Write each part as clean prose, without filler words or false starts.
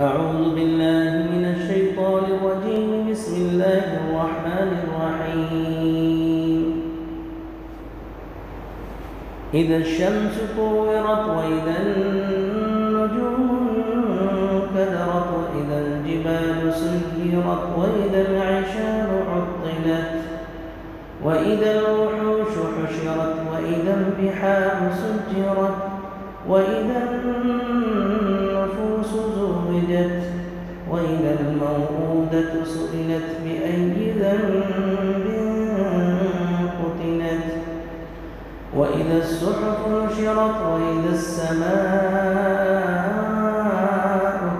أعوذ بالله من الشيطان الرجيم. بسم الله الرحمن الرحيم. إذا الشمس كورت وإذا النجوم انكدرت وإذا الجبال سيرت وإذا العشار عطلت وإذا الوحوش حشرت وإذا البحار سجرت وإذا النفوس زوجت وإذا الموءودة سئلت بأي ذنب قتلت وإذا الصحف نشرت وإذا السماء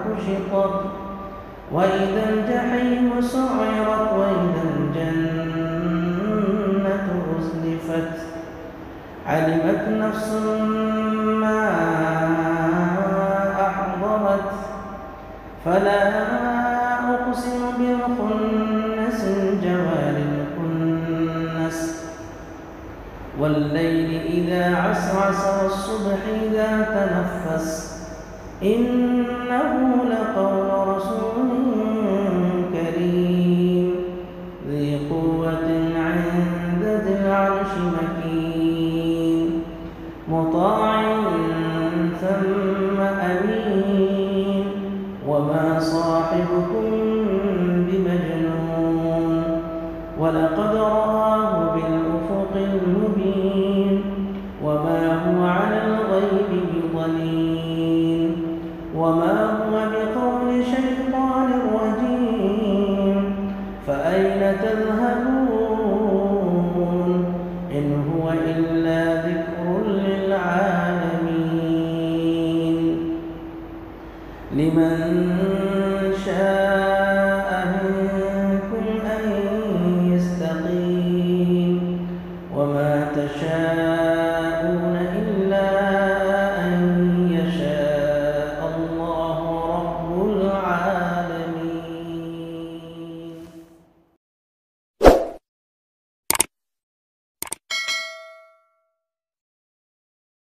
كشطت وإذا الجحيم سعرت وإذا الجنة أزلفت علمت نفس ما أحضرت فلا أقسم بالخنس الجوار الكنس والليل إذا عسعس والصبح إذا تنفس إنه لقول رسول كريم ذي قوة عند ذي العرش مكين مطاع ثم أمين وما صاحبكم بمجنون ولقد رآه بالأفق المبين وما هو على الغيب بضنين وما هو بقول شيطان رجيم فأين تذهبون إن هو إلا ذكر للعالمين لمن شاء